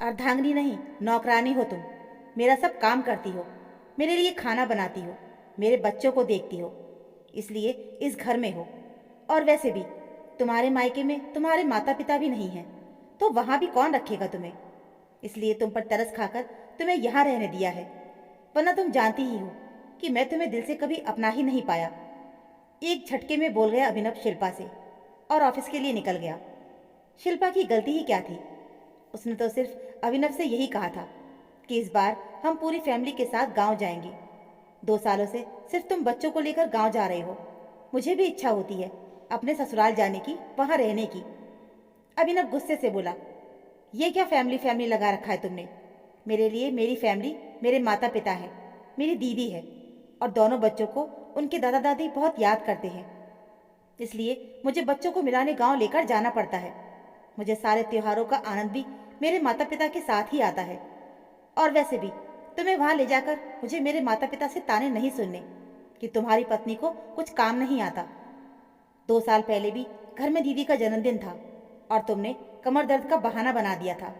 अर्धांगिनी नहीं, नौकरानी हो तुम। मेरा सब काम करती हो, मेरे लिए खाना बनाती हो, मेरे बच्चों को देखती हो, इसलिए इस घर में हो। और वैसे भी तुम्हारे मायके में तुम्हारे माता पिता भी नहीं हैं, तो वहाँ भी कौन रखेगा तुम्हें। इसलिए तुम पर तरस खाकर तुम्हें यहाँ रहने दिया है, वरना तुम जानती ही हो कि मैं तुम्हें दिल से कभी अपना ही नहीं पाया। एक झटके में बोल गया अभिनव शिल्पा से और ऑफिस के लिए निकल गया। शिल्पा की गलती ही क्या थी। उसने तो सिर्फ अभिनव से यही कहा था कि इस बार हम पूरी फैमिली के साथ गांव जाएंगे। 2 सालों से सिर्फ तुम बच्चों को लेकर गांव जा रहे हो। मुझे भी इच्छा होती है अपने ससुराल जाने की, वहां रहने की। अभिनव गुस्से से बोला, ये क्या फैमिली फैमिली लगा रखा है तुमने। मेरे लिए मेरी फैमिली मेरे माता पिता हैं, मेरी दीदी है, और दोनों बच्चों को उनके दादा दादी बहुत याद करते हैं। इसलिए मुझे बच्चों को मिलाने गांव लेकर जाना पड़ता है। मुझे सारे त्योहारों का आनंद भी मेरे माता पिता के साथ ही आता है। और वैसे भी तुम्हें वहां ले जाकर मुझे मेरे माता पिता से ताने नहीं सुनने कि तुम्हारी पत्नी को कुछ काम नहीं आता। 2 साल पहले भी घर में दीदी का जन्मदिन था और तुमने कमर दर्द का बहाना बना दिया था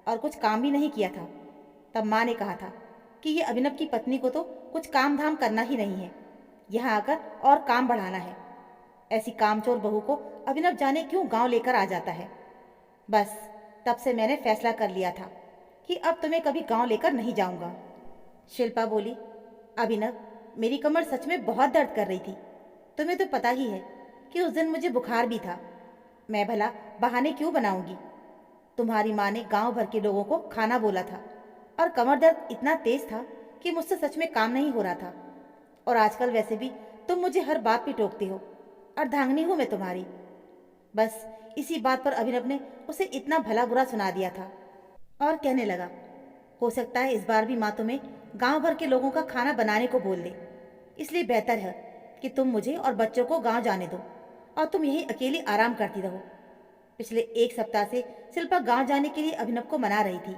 और कुछ काम भी नहीं किया था। तब माँ ने कहा था कि ये अभिनव की पत्नी को तो कुछ काम धाम करना ही नहीं है, यहाँ आकर और काम बढ़ाना है। ऐसी कामचोर बहू को अभिनव जाने क्यों गांव लेकर आ जाता है। बस तब से मैंने फैसला कर लिया था कि अब तुम्हें कभी गांव लेकर नहीं जाऊंगा। शिल्पा बोली, अभिनव, मेरी कमर सच में बहुत दर्द कर रही थी। तुम्हें तो पता ही है कि उस दिन मुझे बुखार भी था। मैं भला बहाने क्यों बनाऊंगी। तुम्हारी माँ ने गांव भर के लोगों को खाना बोला था और कमर दर्द इतना तेज था कि मुझसे सच में काम नहीं हो रहा था। और आजकल वैसे भी तुम मुझे हर बात पे टोकते हो। अर्धांगिनी हूं मैं तुम्हारी। बस इसी बात पर अभिनव ने उसे इतना भला बुरा सुना दिया था और कहने लगा, हो सकता है इस बार भी माँ तुम्हें गांव भर के लोगों का खाना बनाने को बोल दे। इसलिए बेहतर है कि तुम मुझे और बच्चों को गांव जाने दो और तुम यहीं अकेली आराम करती रहो। पिछले 1 सप्ताह से शिल्पा गांव जाने के लिए अभिनव को मना रही थी,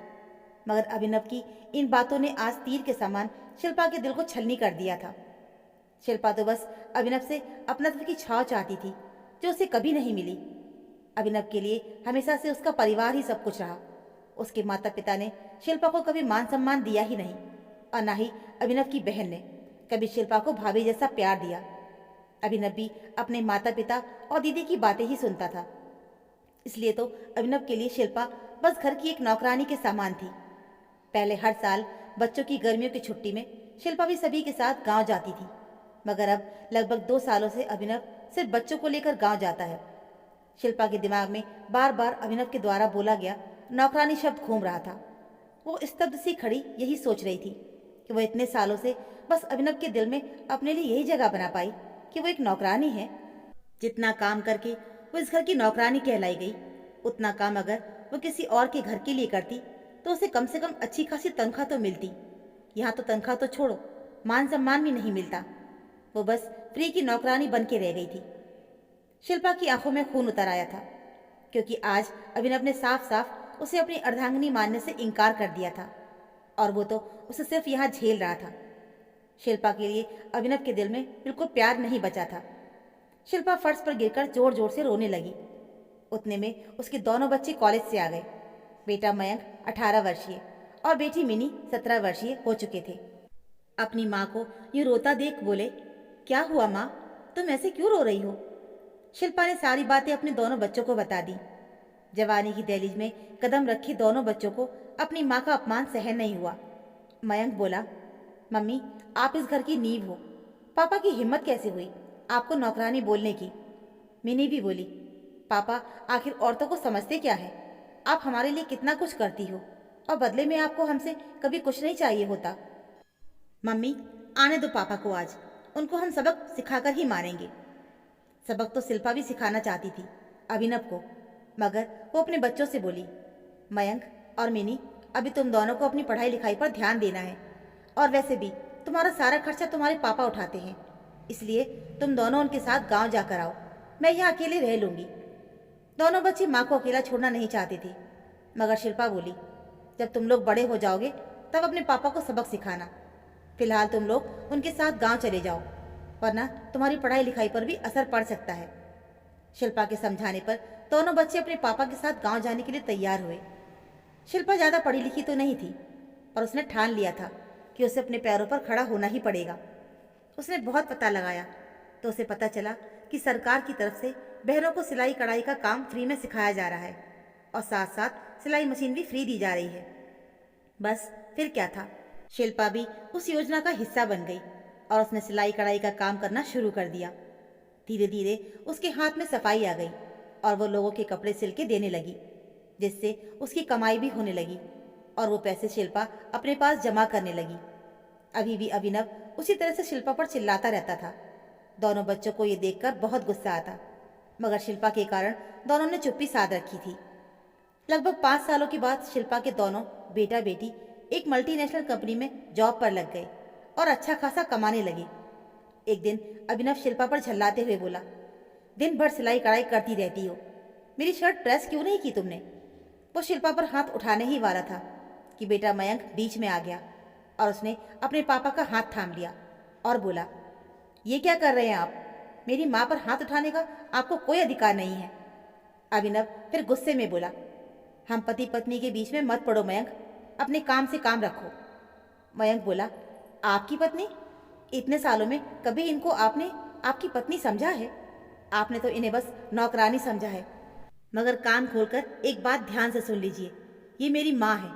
मगर अभिनव की इन बातों ने आज तीर के समान शिल्पा के दिल को छलनी कर दिया था। शिल्पा तो बस अभिनव से अपनत्व की छाव चाहती थी, जो उसे कभी नहीं मिली। अभिनव के लिए हमेशा से उसका परिवार ही सब कुछ रहा। उसके माता पिता ने शिल्पा को कभी मान सम्मान दिया ही नहीं, और ना ही अभिनव की बहन ने कभी शिल्पा को भाभी जैसा प्यार दिया। अभिनव भी अपने माता पिता और दीदी की बातें ही सुनता था। इसलिए तो अभिनव के लिए शिल्पा बस घर की एक नौकरानी के समान थी। पहले हर साल बच्चों की गर्मियों की छुट्टी में शिल्पा भी सभी के साथ गांव जाती थी, मगर अब लगभग 2 सालों से अभिनव सिर्फ बच्चों को लेकर गांव जाता है। शिल्पा के दिमाग में बार बार अभिनव के द्वारा बोला गया नौकरानी शब्द घूम रहा था। वो स्तब्ध सी खड़ी यही सोच रही थी कि वो इतने सालों से बस अभिनव के दिल में अपने लिए यही जगह बना पाई कि वो एक नौकरानी है। जितना काम करके वो इस घर की नौकरानी कहलाई गई, उतना काम अगर वो किसी और के घर के लिए करती तो उसे कम से कम अच्छी खासी तनख्वाह तो मिलती। यहाँ तो तनख्वाह तो छोड़ो, मान सम्मान भी नहीं मिलता। वो बस फ्री की नौकरानी बन के रह गई थी। शिल्पा की आंखों में खून उतर आया था, क्योंकि आज अभिनव ने साफ साफ उसे अपनी अर्धांगिनी मानने से इनकार कर दिया था, और वो तो उसे सिर्फ यहाँ झेल रहा था। शिल्पा के लिए अभिनव के दिल में बिल्कुल प्यार नहीं बचा था। शिल्पा फर्श पर गिरकर जोर जोर से रोने लगी। उतने में उसके दोनों बच्चे कॉलेज से आ गए। बेटा मयंक 18 वर्षीय और बेटी मिनी 17 वर्षीय हो चुके थे। अपनी माँ को यूं रोता देख बोले, क्या हुआ माँ, तुम ऐसे क्यों रो रही हो। शिल्पा ने सारी बातें अपने दोनों बच्चों को बता दी। जवानी की दहलीज में कदम रखे दोनों बच्चों को अपनी माँ का अपमान सहन नहीं हुआ। मयंक बोला, मम्मी, आप इस घर की नींव हो। पापा की हिम्मत कैसे हुई आपको नौकरानी बोलने की। मिनी भी बोली, पापा, आखिर औरतों को समझते क्या है। आप हमारे लिए कितना कुछ करती हो और बदले में आपको हमसे कभी कुछ नहीं चाहिए होता। मम्मी, आने दो पापा को, आज उनको हम सबक सिखाकर ही मारेंगे। सबक तो शिल्पा भी सिखाना चाहती थी अभिनव को, मगर वो अपने बच्चों से बोली, मयंक और मिनी, अभी तुम दोनों को अपनी पढ़ाई लिखाई पर ध्यान देना है, और वैसे भी तुम्हारा सारा खर्चा तुम्हारे पापा उठाते हैं, इसलिए तुम दोनों उनके साथ गांव जाकर आओ। मैं यहाँ अकेले रह लूँगी। दोनों बच्चे माँ को अकेला छोड़ना नहीं चाहती थी, मगर शिल्पा बोली, जब तुम लोग बड़े हो जाओगे तब अपने पापा को सबक सिखाना। फिलहाल तुम लोग उनके साथ गांव चले जाओ, वरना तुम्हारी पढ़ाई लिखाई पर भी असर पड़ सकता है। शिल्पा के समझाने पर दोनों बच्चे अपने पापा के साथ गांव जाने के लिए तैयार हुए। शिल्पा ज़्यादा पढ़ी लिखी तो नहीं थी, पर उसने ठान लिया था कि उसे अपने पैरों पर खड़ा होना ही पड़ेगा। उसने बहुत पता लगाया तो उसे पता चला कि सरकार की तरफ से बहनों को सिलाई कढ़ाई का काम फ्री में सिखाया जा रहा है और साथ साथ सिलाई मशीन भी फ्री दी जा रही है। बस फिर क्या था, शिल्पा भी उस योजना का हिस्सा बन गई और उसने सिलाई कढ़ाई का काम करना शुरू कर दिया। धीरे धीरे उसके हाथ में सफाई आ गई और वो लोगों के कपड़े सिल के देने लगी, जिससे उसकी कमाई भी होने लगी और वो पैसे शिल्पा अपने पास जमा करने लगी। अभी भी अभिनव उसी तरह से शिल्पा पर चिल्लाता रहता था। दोनों बच्चों को ये देखकर बहुत गुस्सा आता, मगर शिल्पा के कारण दोनों ने चुप्पी साध रखी थी। लगभग 5 सालों के बाद शिल्पा के दोनों बेटा बेटी एक मल्टीनेशनल कंपनी में जॉब पर लग गए और अच्छा खासा कमाने लगे। एक दिन अभिनव शिल्पा पर झल्लाते हुए बोला, दिन भर सिलाई कढ़ाई करती रहती हो, मेरी शर्ट प्रेस क्यों नहीं की तुमने? वो शिल्पा पर हाथ उठाने ही वाला था कि बेटा मयंक बीच में आ गया और उसने अपने पापा का हाथ थाम लिया और बोला, ये क्या कर रहे हैं आप? मेरी माँ पर हाथ उठाने का आपको कोई अधिकार नहीं है। अभिनव फिर गुस्से में बोला, हम पति पत्नी के बीच में मत पड़ो मयंक, अपने काम से काम रखो। मयंक बोला, आपकी पत्नी? इतने सालों में कभी इनको आपने आपकी पत्नी समझा है? आपने तो इन्हें बस नौकरानी समझा है। मगर कान खोलकर एक बात ध्यान से सुन लीजिए, ये मेरी माँ है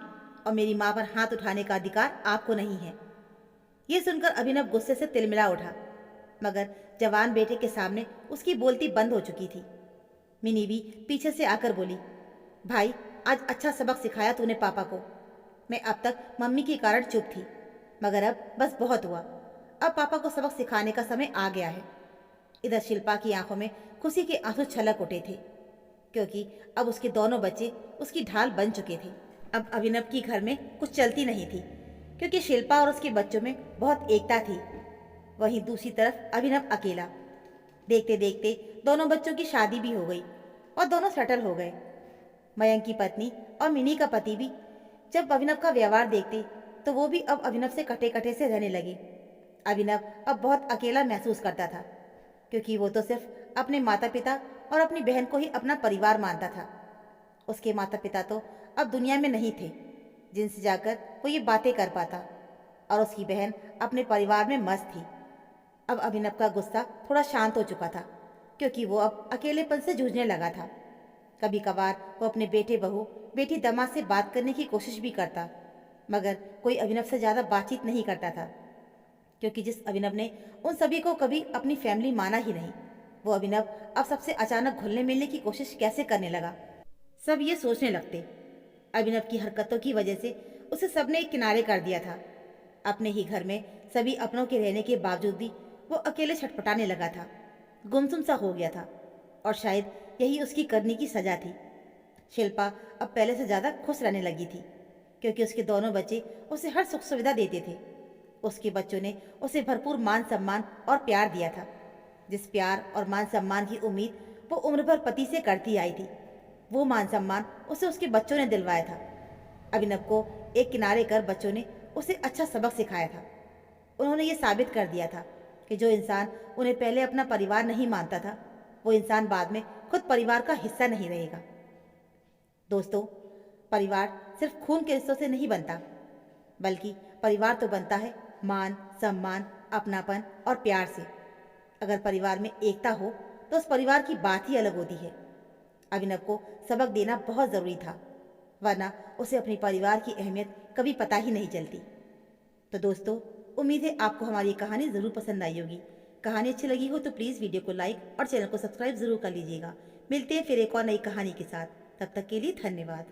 और मेरी माँ पर हाथ उठाने का अधिकार आपको नहीं है। ये सुनकर अभिनव गुस्से से तिलमिला उठा, मगर जवान बेटे के सामने उसकी बोलती बंद हो चुकी थी। मिनी भी पीछे से आकर बोली, भाई आज अच्छा सबक सिखाया तूने पापा को। मैं अब तक मम्मी के कारण चुप थी, मगर अब बस बहुत हुआ। अब पापा को सबक सिखाने का समय आ गया है। इधर शिल्पा की आंखों में खुशी के आंसू छलक उठे थे, क्योंकि अब उसके दोनों बच्चे उसकी ढाल बन चुके थे। अब अभिनव की घर में कुछ चलती नहीं थी, क्योंकि शिल्पा और उसके बच्चों में बहुत एकता थी। वहीं दूसरी तरफ अभिनव अकेला। देखते देखते दोनों बच्चों की शादी भी हो गई और दोनों सेटल हो गए। मयंक की पत्नी और मिनी का पति भी जब अभिनव का व्यवहार देखते तो वो भी अब अभिनव से कटे कटे से रहने लगे। अभिनव अब बहुत अकेला महसूस करता था, क्योंकि वो तो सिर्फ अपने माता पिता और अपनी बहन को ही अपना परिवार मानता था। उसके माता पिता तो अब दुनिया में नहीं थे जिनसे जाकर वो ये बातें कर पाता, और उसकी बहन अपने परिवार में मस्त थी। अब अभिनव का गुस्सा थोड़ा शांत हो चुका था, क्योंकि वो अब अकेलेपन से जूझने लगा था। कभी कभार वो अपने बेटे बहू बेटी दामाद से बात करने की कोशिश भी करता, मगर कोई अभिनव से ज़्यादा बातचीत नहीं करता था, क्योंकि जिस अभिनव ने उन सभी को कभी अपनी फैमिली माना ही नहीं, वो अभिनव अब सबसे अचानक घुलने मिलने की कोशिश कैसे करने लगा। सब ये सोचने लगते। अभिनव की हरकतों की वजह से उसे सबने एक किनारे कर दिया था। अपने ही घर में सभी अपनों के रहने के बावजूद भी वो अकेले छटपटाने लगा था, गुमसुम सा हो गया था, और शायद यही उसकी करनी की सजा थी। शिल्पा अब पहले से ज़्यादा खुश रहने लगी थी, क्योंकि उसके दोनों बच्चे उसे हर सुख सुविधा देते थे। उसके बच्चों ने उसे भरपूर मान सम्मान और प्यार दिया था। जिस प्यार और मान सम्मान की उम्मीद वो उम्र भर पति से करती आई थी, वो मान सम्मान उसे उसके बच्चों ने दिलवाया था। अभिनव को एक किनारे कर बच्चों ने उसे अच्छा सबक सिखाया था। उन्होंने ये साबित कर दिया था कि जो इंसान उन्हें पहले अपना परिवार नहीं मानता था, वो इंसान बाद में खुद परिवार का हिस्सा नहीं रहेगा। दोस्तों, परिवार सिर्फ खून के रिश्तों से नहीं बनता, बल्कि परिवार तो बनता है मान सम्मान, अपनापन और प्यार से। अगर परिवार में एकता हो तो उस परिवार की बात ही अलग होती है। अभिनव को सबक देना बहुत ज़रूरी था, वरना उसे अपने परिवार की अहमियत कभी पता ही नहीं चलती। तो दोस्तों, उम्मीद है आपको हमारी ये कहानी ज़रूर पसंद आई होगी। कहानी अच्छी लगी हो तो प्लीज़ वीडियो को लाइक और चैनल को सब्सक्राइब ज़रूर कर लीजिएगा। मिलते हैं फिर एक और नई कहानी के साथ। तब तक के लिए धन्यवाद।